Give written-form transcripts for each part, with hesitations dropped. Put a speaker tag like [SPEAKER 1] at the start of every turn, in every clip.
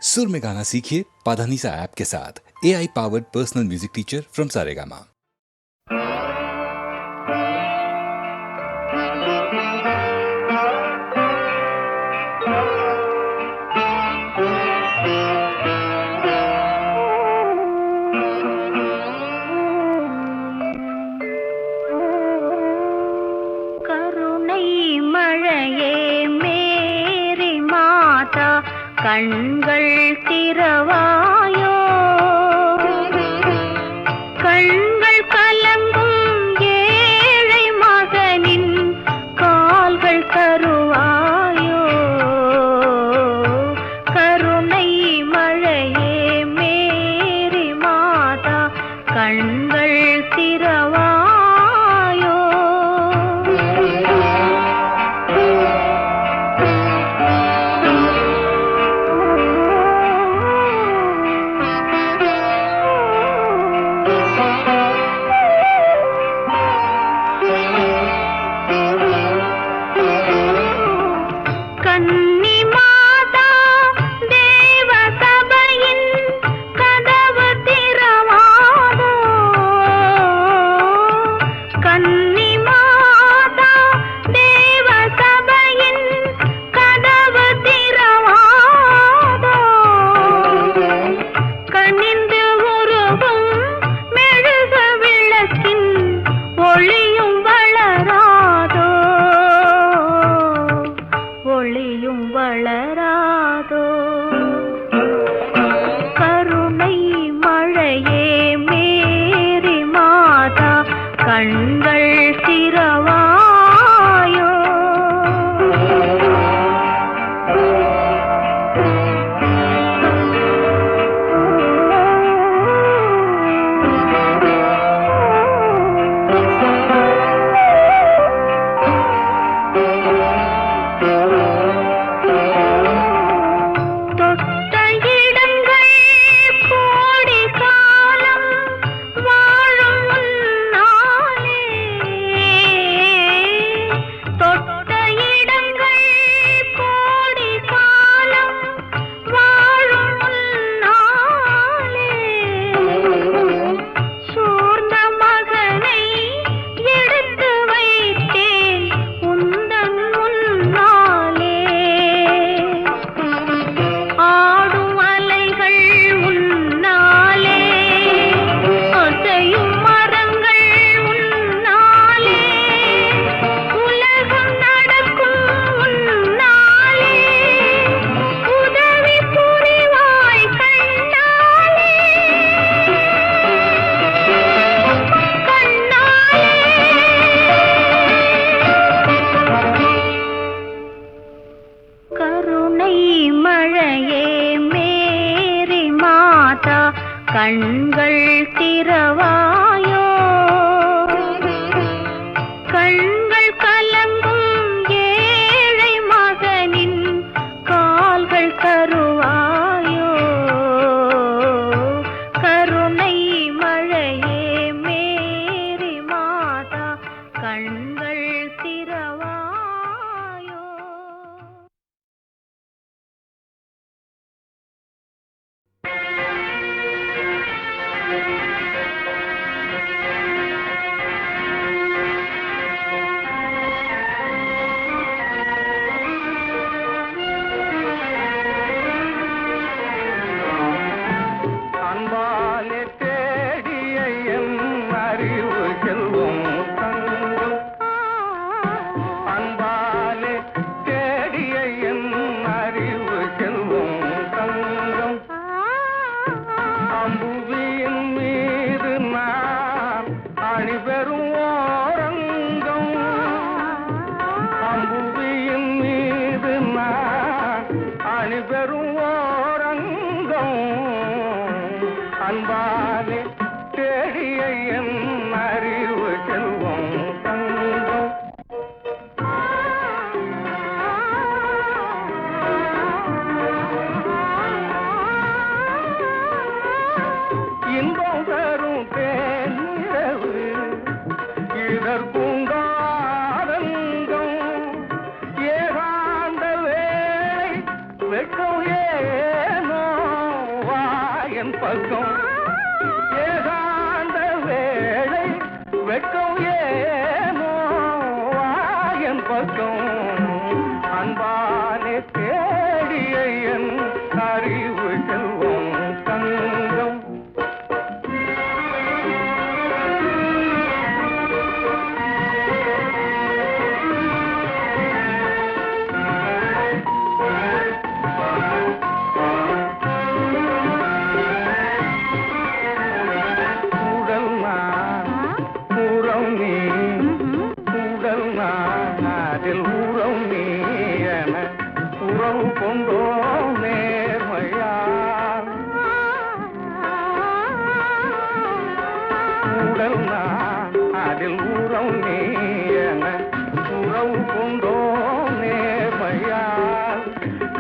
[SPEAKER 1] सुर में गाना सीखिए पाधानीसा ऐप के साथ। AI powered personal music teacher from Saregama.
[SPEAKER 2] கண்கள் திறவாயோ, கண்கள் கலங்கும் ஏழை மகனின் கால்கள் தருவாயோ, கருணை மழையே மேரி மாதா கண்கள் திறவாயோ. கண்கள் திறவாயோ, கண்கள் கலங்கும் ஏழை மகனின் கால்கள் தருவாயோ, கருணை மழையே மேரி மாதா கண்கள் திறவாயோ.
[SPEAKER 3] அன்பாலே தேடிய என் அறிவு செல்வம் தங்கம். இன்பம் தரும் தேனிரவு இதற்குண்டாரங்கம். ஏகாந்த வேளை வெட்கம் ஏனோ என் பக்கம் ஏகாந்த வேளை வெட்கம் ஏனோ வா என் பக்கம் அன்பாலே தேடிய என் அறிவு செல்வம் தங்கம்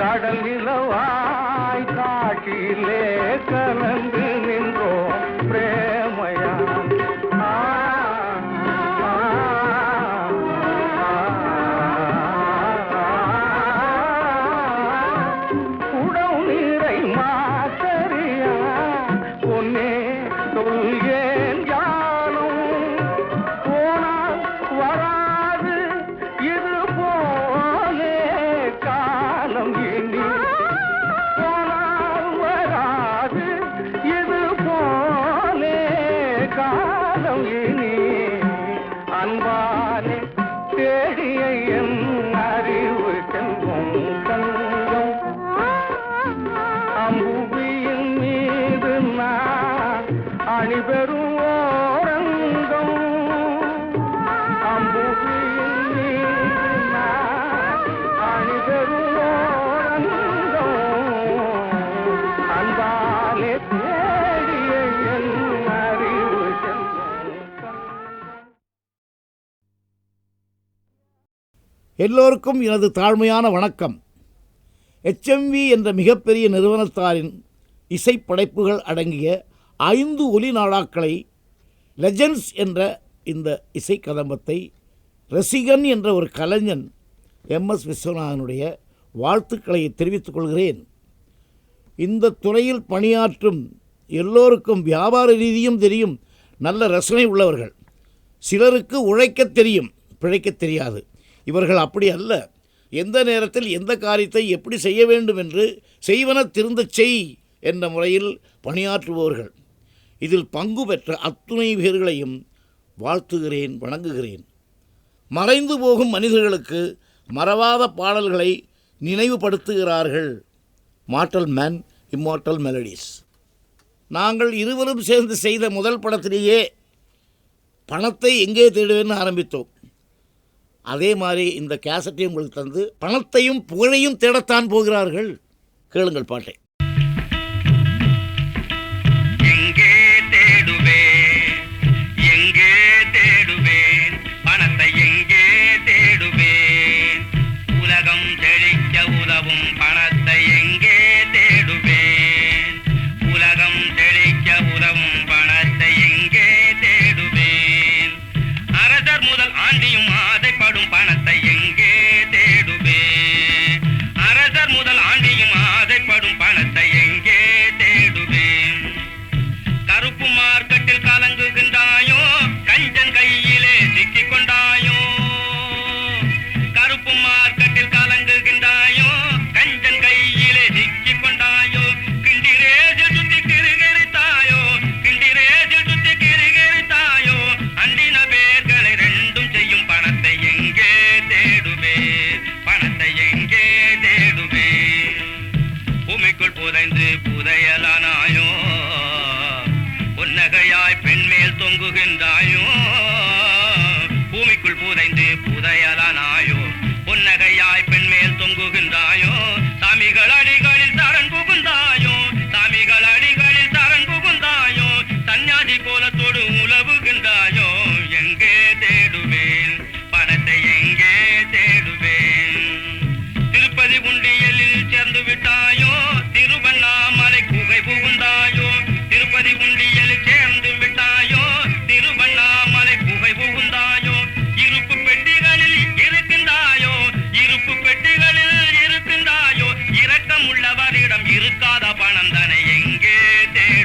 [SPEAKER 3] கடல் நிலவாய் காட்டிலே கலந்து நின்றோம் பிரேமையா உடவு நீரை மாசரியா பொன்னே சொல்கேன் யானும் போனால் வராது இது போலே காலம் இனி போனால் வராது இது போலே காலம் இனி அன்பாலே தேடிய என் அறிவு செல்வம் தங்கம் அம்புவியின் மீது நான் அணிபெறும் ஓரங்கம் அம்புவியின் மீது நான் அணிபெறும் ஓரங்கம் அன்பாலே தேடிய என் அறிவு செல்வம்
[SPEAKER 4] எல்லோருக்கும் எனது தாழ்மையான வணக்கம். HMV என்ற மிகப்பெரிய நிறுவனத்தாரின் இசைப்படைப்புகள் அடங்கிய 5 ஒலி நாடாக்களை லெஜெண்ட்ஸ் என்ற இந்த இசை கதம்பத்தை ரசிகன் என்ற ஒரு கலைஞன் MS விஸ்வநாதனுடைய வாழ்த்துக்களை தெரிவித்துக் கொள்கிறேன். இந்த துறையில் பணியாற்றும் எல்லோருக்கும் வியாபார ரீதியும் தெரியும், நல்ல ரசனை உள்ளவர்கள். சிலருக்கு உழைக்கத் தெரியும், பிழைக்கத் தெரியாது. இவர்கள் அப்படி அல்ல. எந்த நேரத்தில் எந்த காரியத்தை எப்படி செய்ய வேண்டும் என்று செய்வன திருந்தச் செய் என்ற முறையில் பணியாற்றுபவர்கள். இதில் பங்கு பெற்ற அத்துணை பேர்களையும் வாழ்த்துகிறேன், வணங்குகிறேன். மறைந்து போகும் மனிதர்களுக்கு மறவாத பாடல்களை நினைவுபடுத்துகிறார்கள். Mortal man, immortal melodies. நாங்கள் இருவரும் சேர்ந்து செய்த முதல் படத்திலேயே பணத்தை எங்கே தேடுவேன்னு ஆரம்பித்தோம். அதே மாதிரி இந்த கேசட்டையும் உங்களுக்கு தந்து பணத்தையும் புகழையும் தேடத்தான் போகிறார்கள். கேளுங்கள் பாட்டை.
[SPEAKER 3] எங்கே தேடுவேன், எங்கே தேடுவேன், பணத்தை எங்கே தேடுவேன், உலகம் செழிக்க உதவும் பணத்தை எங்கே தேடுவேன், உலகம் செழிக்க உதவும் பணத்தை எங்கே தேடுவேன், அரசர் முதல் ஆண்டியும் ஆசைப்படும் பணத்தை எங்கே தேடுவேன், அரசர் முதல் ஆண்டியும் ஆசைப்படும் பணத்தை எங்கே தேடுவேன், கருப்பு மார்க்கெட்டில் கலங்குகின்றாயோ, கஞ்சன் கையிலே சிக்கிக் கொண்டாயோ, கருப்பு மார்க்கெட்டில் கலங்குகின்றாயோ, கஞ்சன் கையிலே சிக்கிக் கொண்டாயோ, கிண்டிரேஜில் சுத்தி கிருகிரித்தாயோ, கிண்டிரேஜில் சுத்தி கிருகிரித்தாயோ, அண்டின பேர்களை ரெண்டும் செய்யும் பணத்தை எங்கே தேடுவேன், பணத்தை எங்கே தேடுவேன், பூமிக்குள் புதைந்து புதையலானாயோ, பொன்னகையாய் பெண்மேல் தொங்குகின்றாயோ, பூமிக்குள் புதைந்து புதையலானாயோ, பொன்னகையாய் பெண்மேல் தொங்குகின்றாயோ, சாமிகள் அடிகளில் சரண் புகுந்தாயோ, சாமிகள் அடிகளில் சரண் புகுந்தாயோ, சன்னியாசி கோலத்தோடு உலவுகின்றாயோ, எங்கே தேடுவேன், பணத்தை எங்கே தேடுவேன், திருப்பதி உண்டியலில் சேர்ந்து விட்டாயோ, திருவண்ணாமலை குகை புகுந்தாயோ, திருப்பதி உண்டியலில் சேர்ந்து விட்டாயோ, திருவண்ணாமலை குகை புகுந்தாயோ, இருப்பு பெட்டிகளில் இருக்கின்றாயோ, இருப்பு பெட்டிகளில் இருக்கின்றாயோ, இரக்கம் உள்ளவரிடம் இருக்காத பணம் தானே எங்கே தேடுவேன்.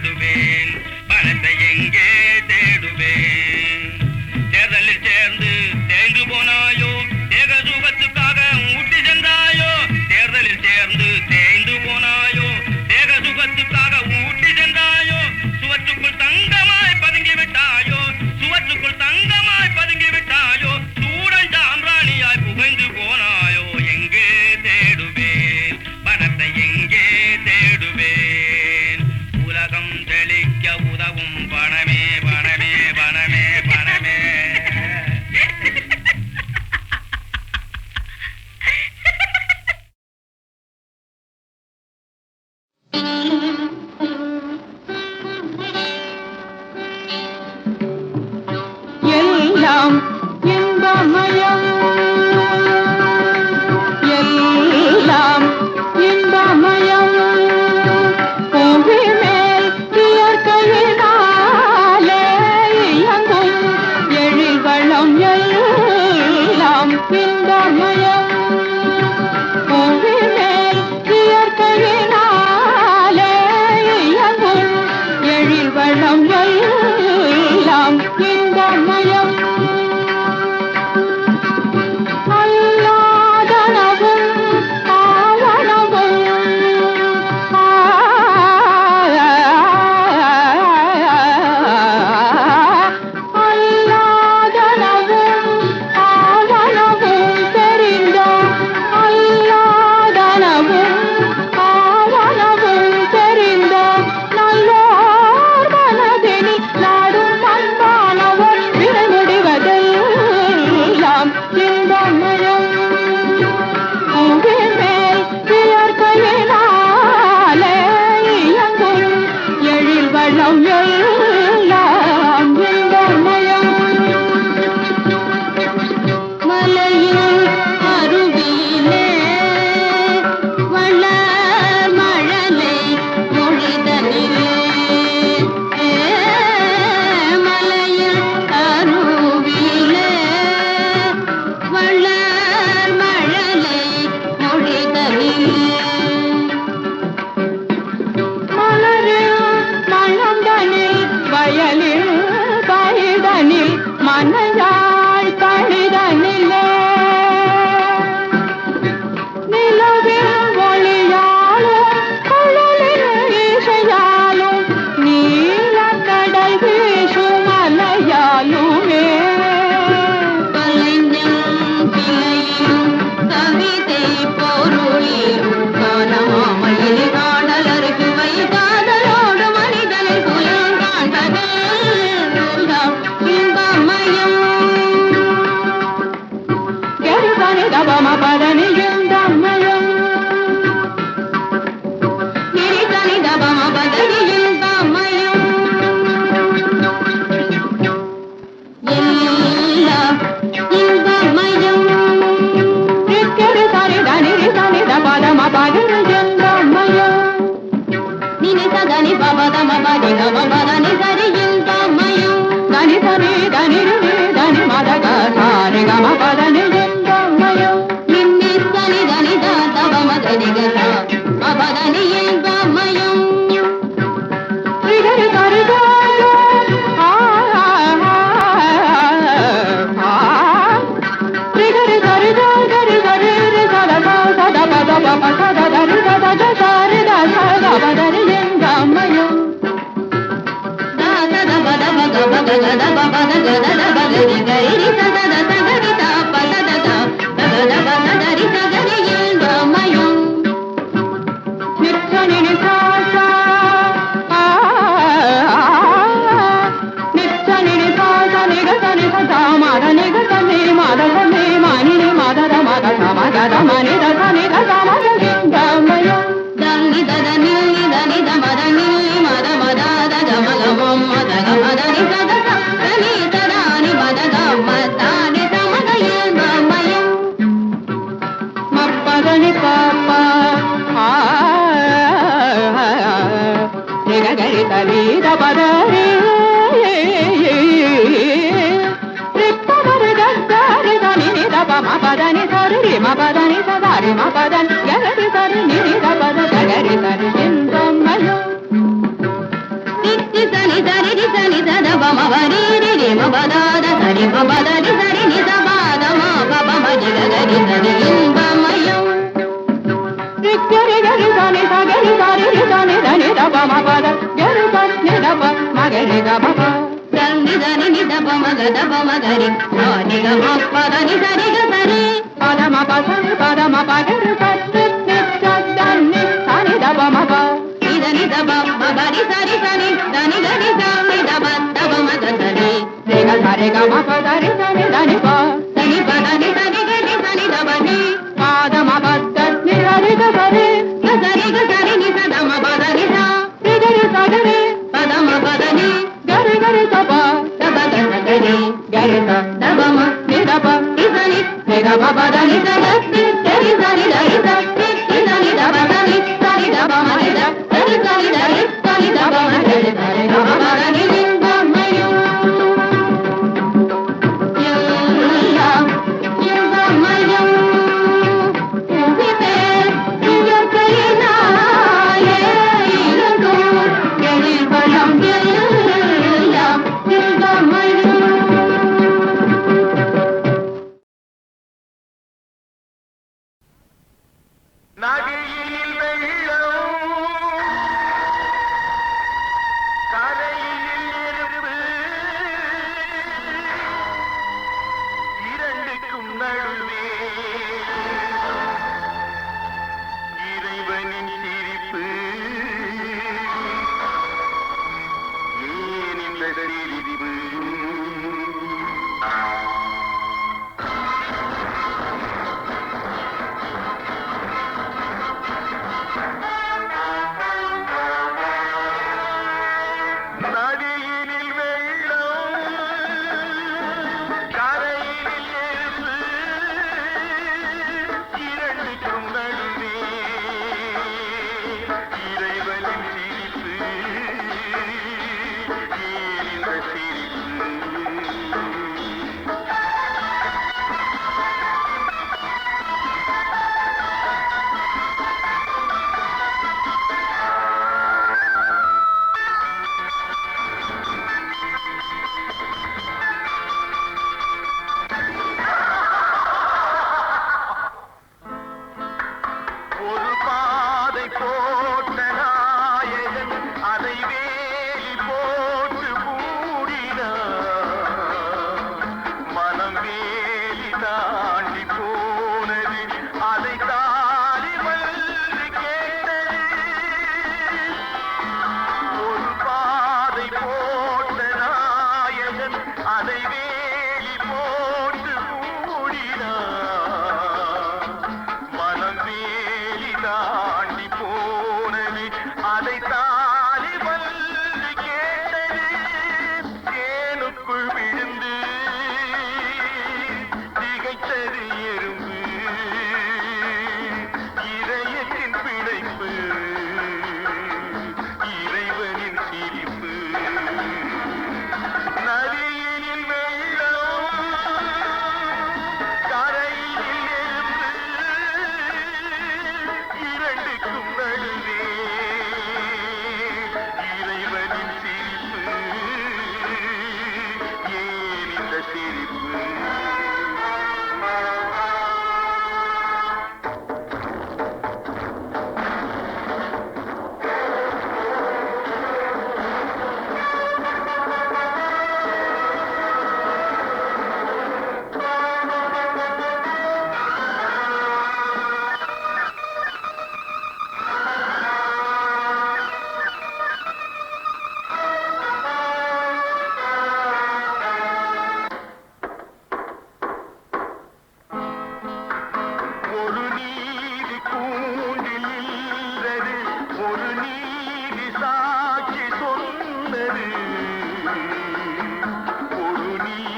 [SPEAKER 5] ஒரு நீதி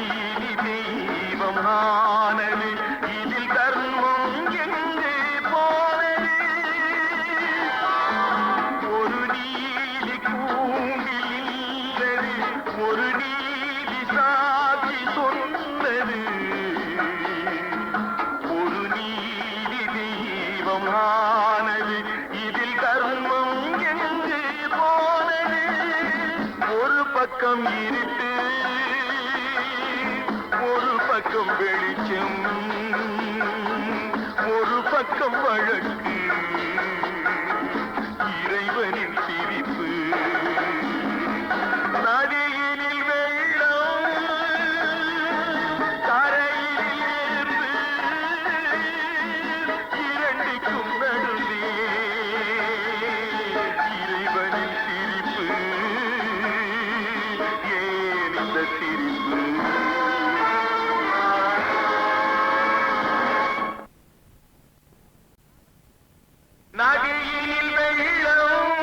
[SPEAKER 5] தெய்வம் ஆனது இதில் தர்மம் எங்கே போனது ஒரு நீதி கூண்டில் இல்லது ஒரு நீதி சாட்சி சொன்னது ஒரு நீதி தெய்வம் ஆனது இதில் தர்மம் எங்கே போனது ஒரு பக்கம் இருட்டு ஒரு பக்கம் வெளிச்சம் ஒரு பக்கம் வழக்கு இறைவனின் சிரிப்பு நதியினில் வெள்ளம் கரையினில் நெருப்பு இரண்டுக்கும் நடுவே இறைவனின் சிரிப்பு ஏன் இந்த சிரிப்பு நதியினில் வெள்ளம்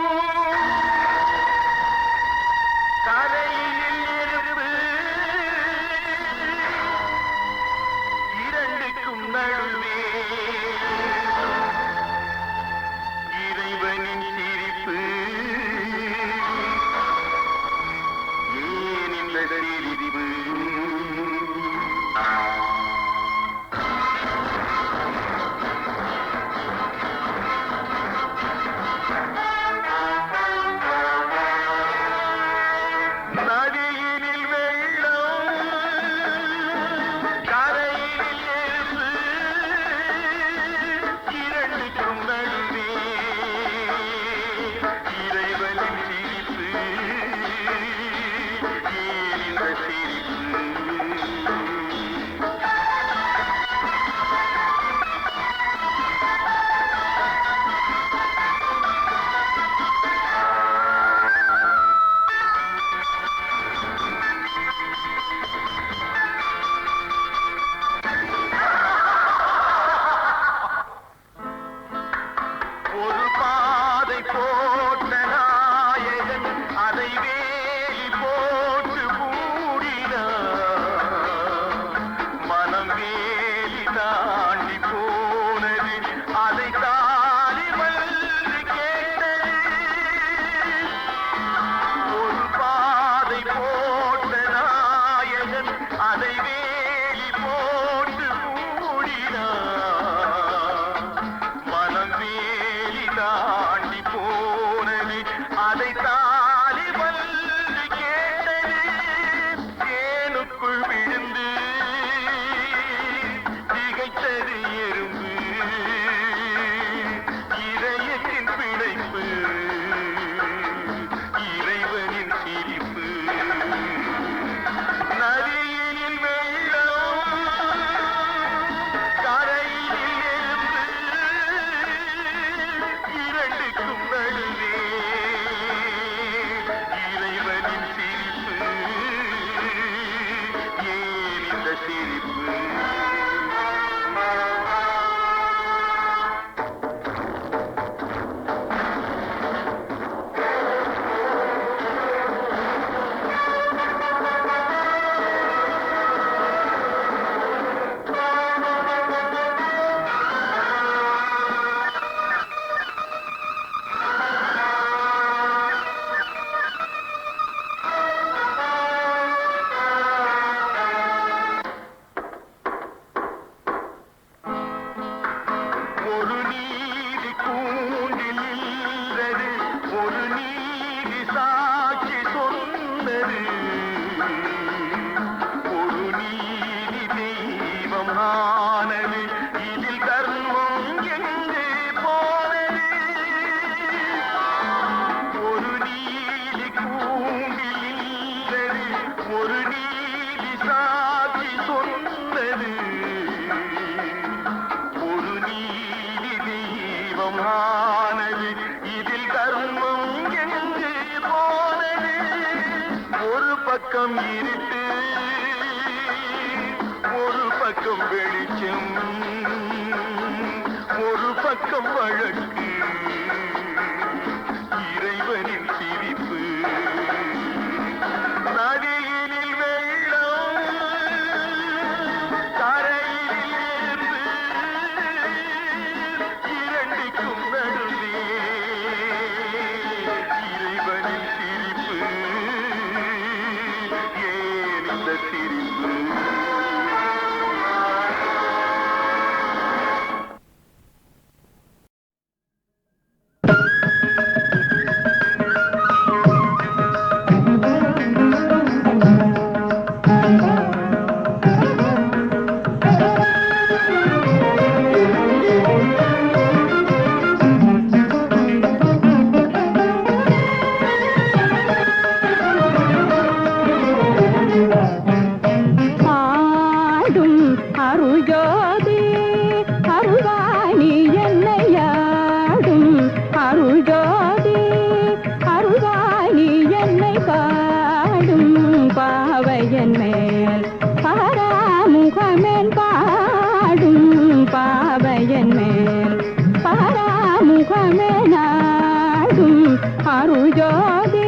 [SPEAKER 5] கரையினில் நெருப்பு இரண்டுக்கும் நடுவே இறைவனின் சிரிப்பு ஏன் இந்த சிரிப்பு நதியினில் வெள்ளம் கரையினில் நெருப்பு இரண்டுக்கும் நடுவே இறைவனின் சிரிப்பு ஏன் இந்த சிரிப்பு ஒரு பாதை போட்ட நாயகன் அதை வேலி போட்டு மூடினார் மனம் வேலி தாண்டி போனது அதை தாண்டி வந்து கேட்டது ஒரு பாதை போட்ட நாயகன் அதை வேலி போட்டு மூடினார் மனம் வேலி தாண்டி போனது அதை தாலி வந்து கேட்டது தேனுக்குள் விழுந்து திகைத்தது எறும்பு இதயத்தின் பிழைப்பு இறைவனின் சிரிப்பு நதியினில் வெள்ளம் கரையினில் நெருப்பு இரண்டுக்கும் நடுவே இறைவனின் சிரிப்பு ஏன் இந்த சிரிப்பு ஒரு நீதி கூண்டில் இல்லது ஒரு நீதி சாட்சி சொன்னது ஒரு நீதி தெய்வம் ஆனது இதில் தர்மம் எங்கே போனது ஒரு நீதி கூண்டில் இல்லது ஒரு நீதி சாட்சி சொன்னது ஒரு நீதி தெய்வம் ஆனது இதில் தர்மம் எங்கே போனது ஒரு பக்கம் இருட்டு ஒரு பக்கம் வெளிச்சம் ஒரு பக்கம் வழக்கு இறைவனின் சிரிப்பு நதி
[SPEAKER 2] அருஜோதி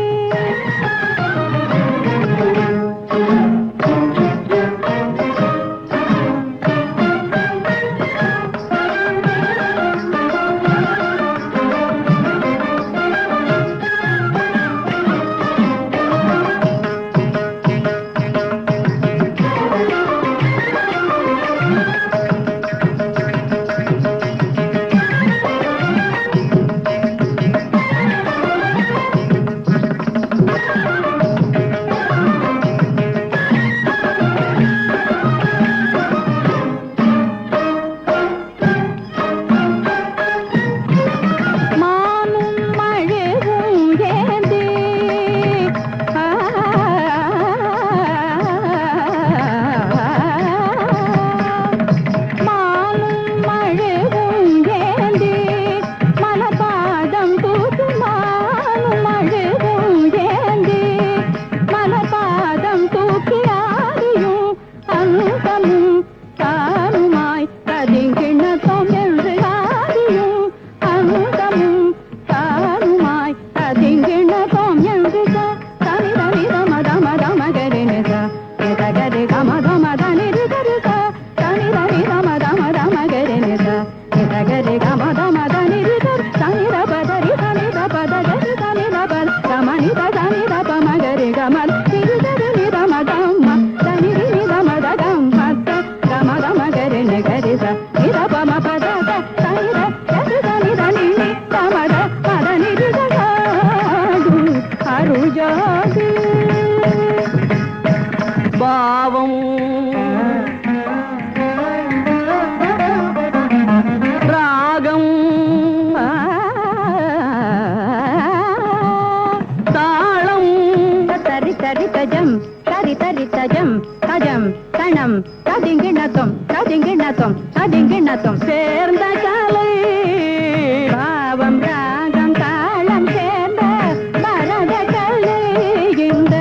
[SPEAKER 2] பாவம் ராகம் தாளம் தரி தரி தஜம் தரி தரி தஜம் தஜம் தணம் ததிங்கிணத்தம் ததிங்கிணத்தம் ததிங்கிணத்தம் சேர்ந்த கலை பாவம் ராகம் தாளம் சேர்ந்த பரத கலை இந்த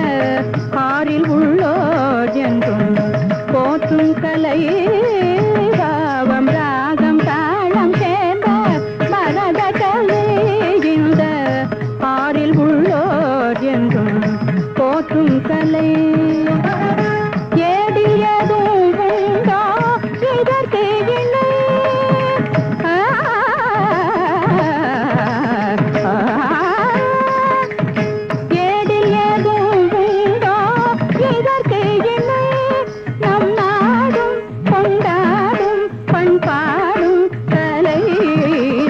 [SPEAKER 2] காரில் உள்ளோர் என்றும் போற்றும் கலை பாவம் ராகம் தாளம் சேர்ந்த பரத கலை இந்த காரில் உள்ளோர் என்றும் போற்றும் கலை ஏடியதும் உண்டோ இதற்கு இணை ஏடில் ஏதும் உண்டோ இதற்கு இணை நம் நாடும் கொண்டாடும் பண்பாடும் கலை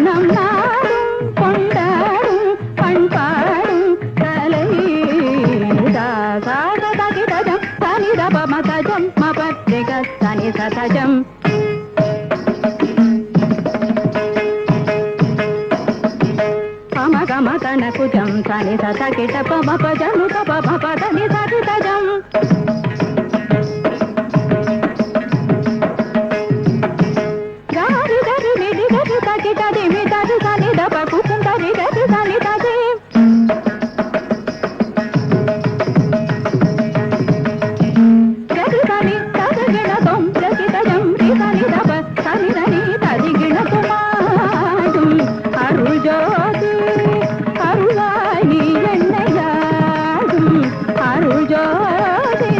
[SPEAKER 2] நம் நாடும் கொண்டாடும் பண்பாடும் கலை சாகதகிதஜம் சனிதபமதஜம் மபத்ரிக சனிதஜம் கமகமதனகுஜம் சனிதகிட பமபஜனு பமபதனி சதிதஜம் గారి దరి నిడి దరి తకి తది మీ దరి సని దప కుసుం దరి దరి సని తది దరి సని తది గిణతం దరి తజం రి సని దప సని దని తది గిణతుమాడుం அருஜோதி அருளாய் நீ என்னையாடும் அருஜோதி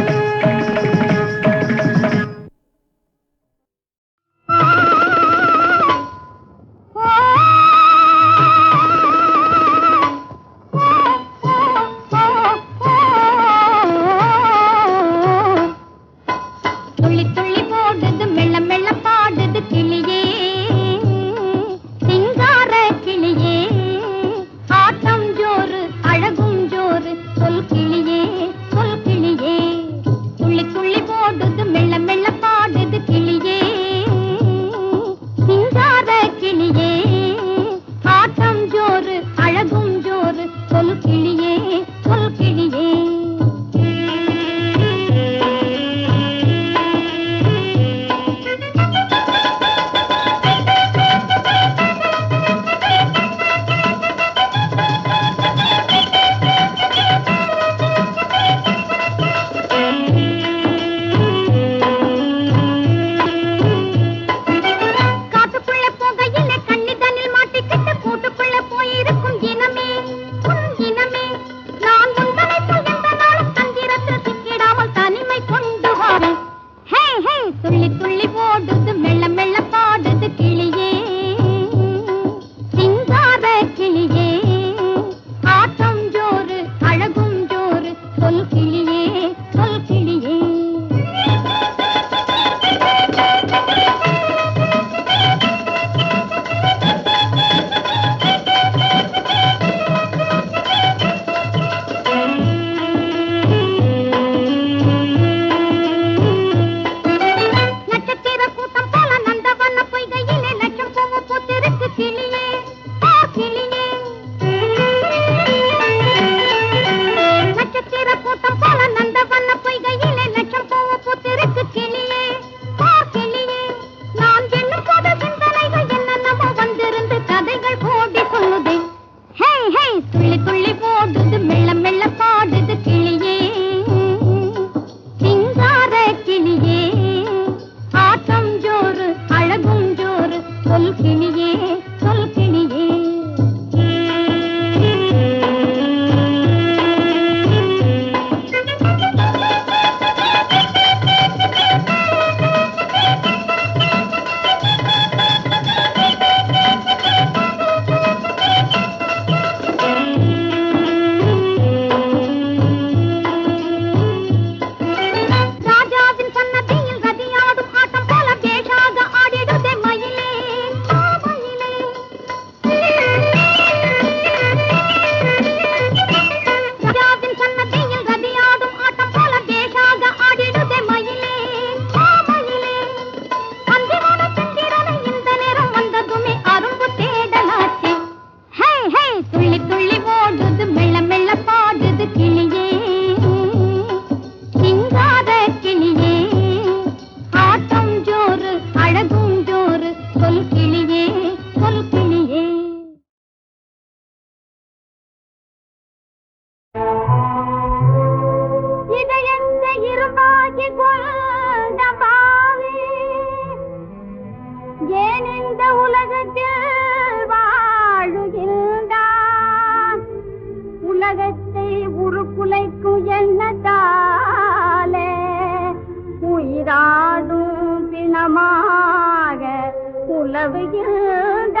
[SPEAKER 2] உலகத்தை உருக்குலைக்கும் எண்ணத்தாலே உயிராடும் பிணமாக உலவுகின்றார்.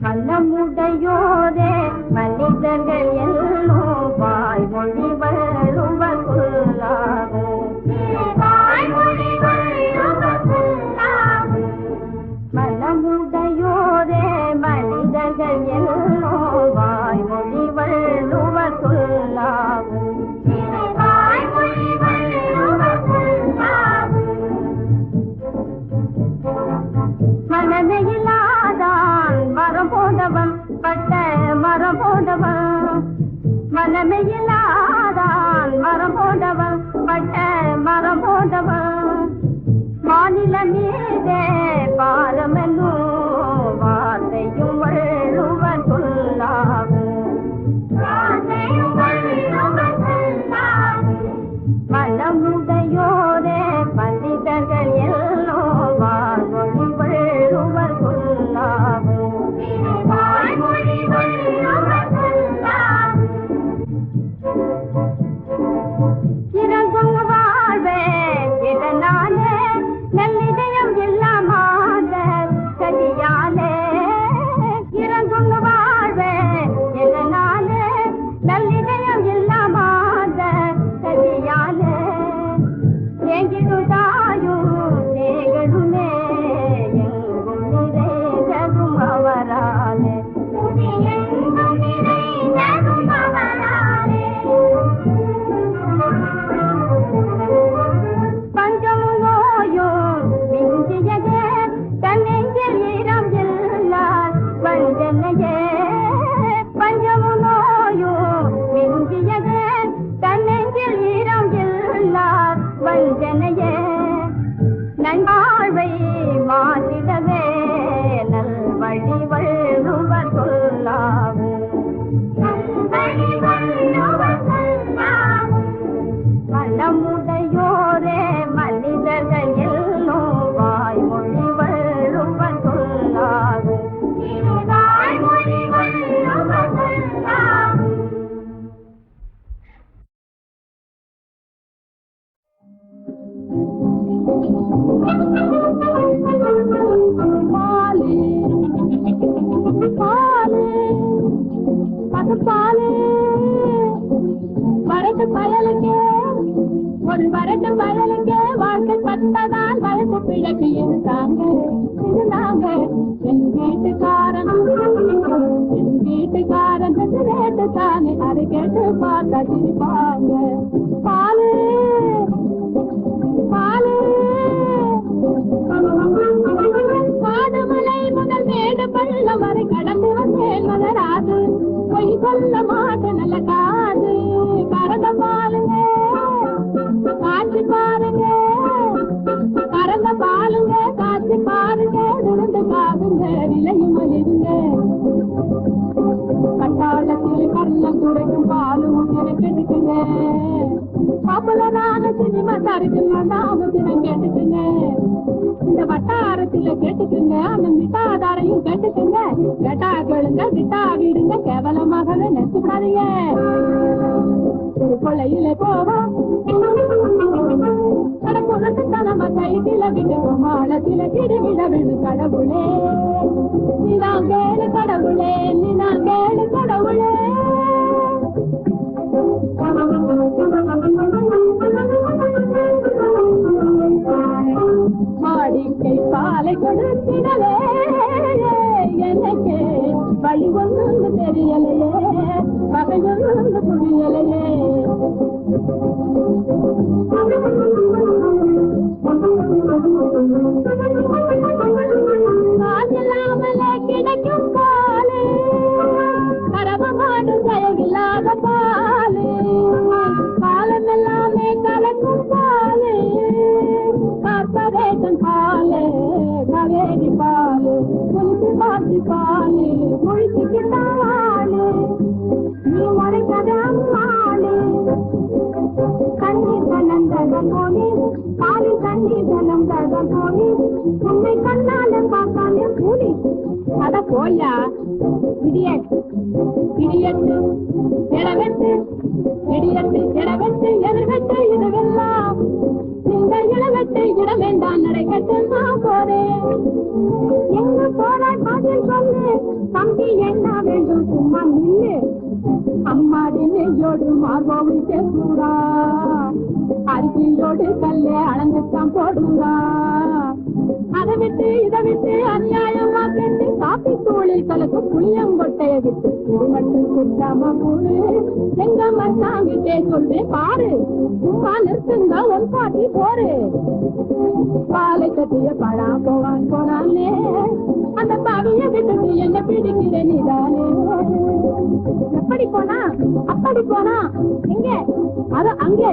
[SPEAKER 2] மனமுடையோரே மனிதர்கள் எல்லோரும் வாய்மொழி வள்ளுவர் சொல்லாது. மனமுடையோரே மனிதர்கள் எல்லோரும் வாய்மொழி வள்ளுவர் சொல்லாது. மனமையிலாதான் மரம் போதவன் பட்ட மரம் போதவன். மனமையிலாதான் மரம் போதவன் பட்ட மரம் போதவன். மாநில மீதே பாரமென்னும் வார்த்தையும் வள்ளுவர் சொல்லாகும். மனமுடையோரே பண்டிதர்கள் எல்லோ வாய்மொழி வள்ளுவர் சொல்லாகும். இறங்கும் வாழ்வே இதனாலே நல்லிதயம் இல்லாமாத சரியாலே. இறங்கும் வாழ்வே இதனாலே நல்லிதயம் இல்லாமாத சரியாலே. எங்கிடுதாயும் தேகடுமே எங்கும் நிறைந்ததும் அவராலே. பஞ்சமும் நோயும் மிஞ்சியதே தன்னெஞ்சில் ஈரம் இல்லார் வஞ்சனையே. பஞ்சமும் நோயும் மிஞ்சியதே தன்னெஞ்சில் ஈரம் இல்லார் வஞ்சனையே. நன்வாழ்வை மாற்றிடவே நல்வழி வள்ளுவர் சொல்லாகும். மனமுடையோரே மனிதர்கள் எல்லோரும் வாய்மொழி வள்ளுவர் சொல்லாகும். பாலே பாலே பசுப்பாலே வரட்டு பயலுக்கே ஒரு வரட்டு பயலுக்கே வாழ்க்கை பட்டதால் வயசு பிழைக்கு இருந்தாங்க. என் வீட்டுக்காரன் ரேட்டு தானே அதை கேட்டு பார்த்தா சிரிப்பாங்க. பாலே பாலே காடுமலை முதல் மேடு பள்ளம் வரை கடந்து வந்தேன் மலராது. பொய் சொல்ல மாட்டேன் நல்ல காது. கறந்த பாலுங்க காட்சி பாருங்க. கறந்த பாலுங்க காட்சி பாருங்க. விழுந்து காதுங்க விலையும் மலிருங்க. கட்டாளத்தில் கல்லம் துடைக்கும் பாலும் கேட்டுக்குங்க. பாப்புலரான சினிமா தருக்குங்க நாமும் தினம் கேட்டுக்குங்க. இந்த வட்டாரத்துல கேட்டுக்குங்க அந்த மிட்டாதாரையும் கேட்டுக்குங்க. கேட்டா கேளுங்க விட்டா விடுங்க கேவலமாக நினைச்சுடாதீங்க. கொள்ளையில போவோம் கடப்புறத்துத்தனமா கைதில விட்டு மாளத்தில கிடுவிட விடு கடவுளே. நீதான் கேளு கடவுளே நீதான் கேளு கடவுளே. மாடிக்கை பாலை கொடுத்திடலே எனக்கு வழி ஒன்று தெரியலையே வகை ஒன்று புரியலையே. காசில்லாமலே கிடைக்கும் பாலே கரவ மாடு தயவில்லாத பாலே. காலம் எல்லாமே கலக்கும் பாலே கார்பரேஷன் பாலே கவேரி பாலே குளித்து பாத்தி பாலே குளிச்சுக்கிட்டாலே. நீ முறைக்கத அம்மாளே கண்ணீர் கலந்தத போலே பாலி கண்ணீர் கலந்தத போலே அட போயா இடியட் இடியட்டு இடவெட்டு இடியட்டு இடவெட்டு எதிர்வெட்டு இதுவெல்லாம் இந்த இளவெட்டு இடம் வேண்டாம் நடைகட்டு நான் போறேன் எங்க போறாய் பதில் சொல்லு தம்பி என்ன வேண்டும் சும்மா நில்லு அம்மாடி நெய்யோடு மார்போடு சேர்த்துடா அரிசியோடு கல்லே அளந்துத்தான் போடுறா அதை விட்டு இதை விட்டு அநியாயமா கேட்டு காப்பி தூளில் கலக்கும் புளியங்கொட்டைய விட்டு இது மட்டும் குட்டாம போடு எங்க மச்சாங்கிட்டே சொல்றேன் பாரு சும்மா நிறுத்துங்க ஒரு பாட்டி போரு பாலை கட்டிய பழா போவான் போனானே அந்த பாவிய விட்டுட்டு என்ன பிடிக்கிற நீதானே எப்படி போனா அப்படி போனா எங்க அது அங்கே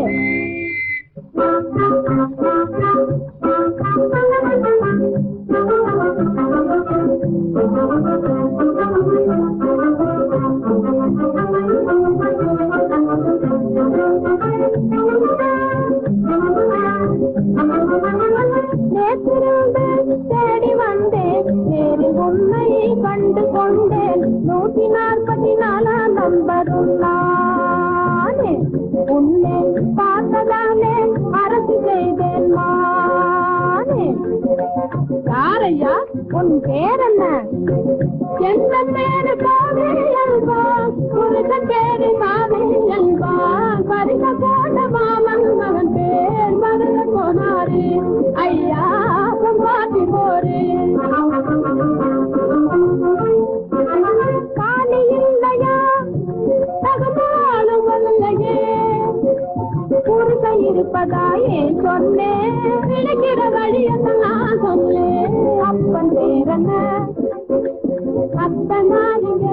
[SPEAKER 2] தேடி வந்தேன் நேரில் உன்னை கண்டு கொண்டேன் 144 நம்பர் நானே உன்னை பார்த்ததானே அரசு செய்தேன் மானே யாரையா உன் பேர் என்ன எந்த பேரு காவே என்பான் புருஷன் பேரு காவே என்பான் பரிச போன மாமன் மகன் பேர் மருத போனாரு ஐயா பாட்டி போரு காலி இல்லையா தகமாலும் இல்லையே புருஷ இருப்பதாயே சொன்னேன் கிடைக்கிற வழியத்தை நான் சொன்னேன் அப்பன் பேரன அத்தனாரிங்க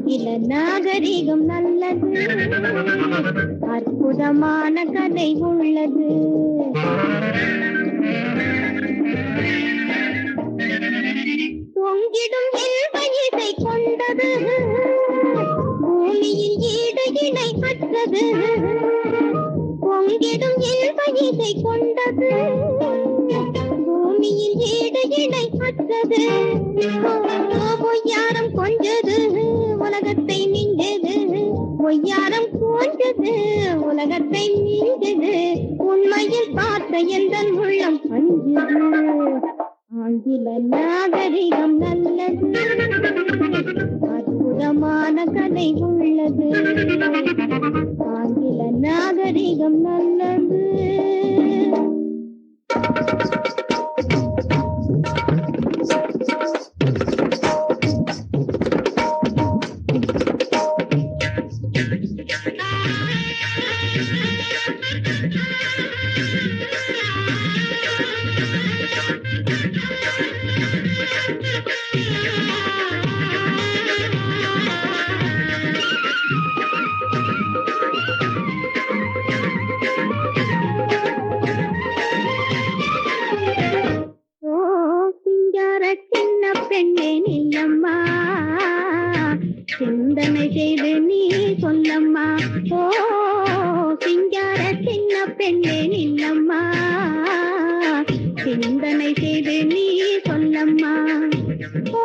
[SPEAKER 6] ஆங்கில நாகரிகம் நல்லது, அற்புதமான கதை உள்ளது. தொங்கிடும் இன்ப இசை கொண்டது, பூமியில் ஈடு இணை அற்றது. பொங்கிடும் இன்ப இசை கொண்டது, பூமியில் ஈடு இணை அற்றது. பொய்யாரம் கொஞ்சது உலகத்தை மிஞ்சது, பொய்யாரம் கொஞ்சது உலகத்தை மிஞ்சது. உண்மையில் பார்த்த எந்த உள்ளம் அஞ்சுது. ஆங்கில நாகரிகம் நல்லது, அற்புதமான கதை உள்ளது. ஆங்கில நாகரிகம் நல்லது. பெண்ணே நில்லம்மா, சிந்தனை செய்து நீ சொல்லம்மா. ஓ சிங்கார சின்ன பெண்ணே நில்லம்மா, சிந்தனை செய்து நீ சொல்லம்மா. ஓ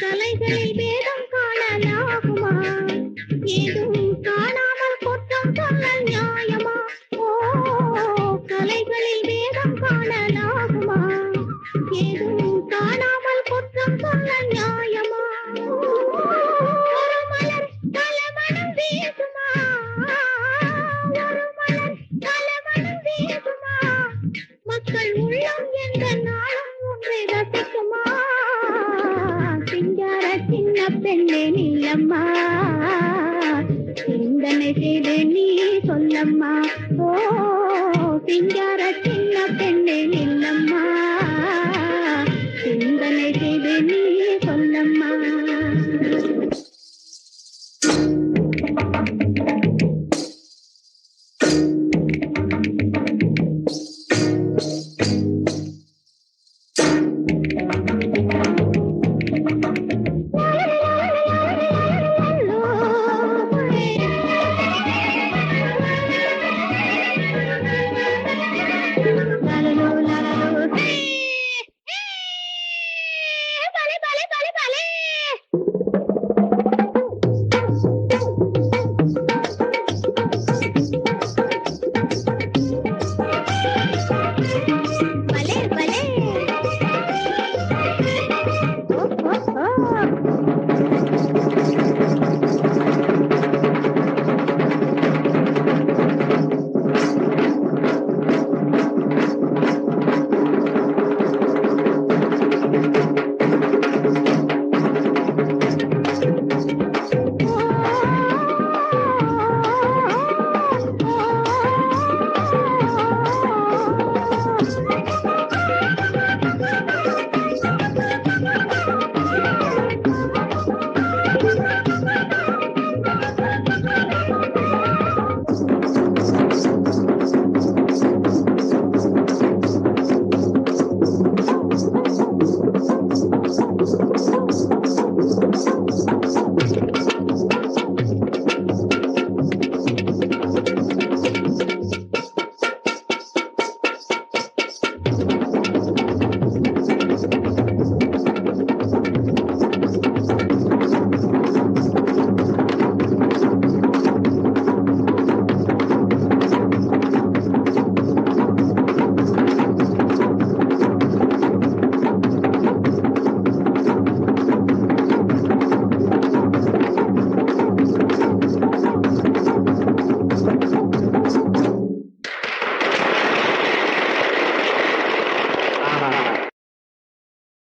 [SPEAKER 6] கலைகளில் வேதம் காணலாகுமா, ஏதும் காணாமல் குற்றம் சொல்ல நியாயமா. ஓ கலைகளில் வேதம் காணலாகுமா, ஏதும் காணாமல் குற்றம் சொல்ல நியாயமா. ஒரு மலர் கலமணம் வீசுமா, ஒரு மலர் கலமணம் வீசுமா. மக்கள் உள்ளம் எந்த நாளும் ஒன்றை ரசிக்குமா. சிங்கார சின்ன பெண்ணே நீலம்மா, சிந்தனை செய்து நீ சொல்லம்மா. ஓ சிங்கார சின்ன பெண்ணே நீலம்மா, சிந்தனை செய்து நீ சொல்லம்மா.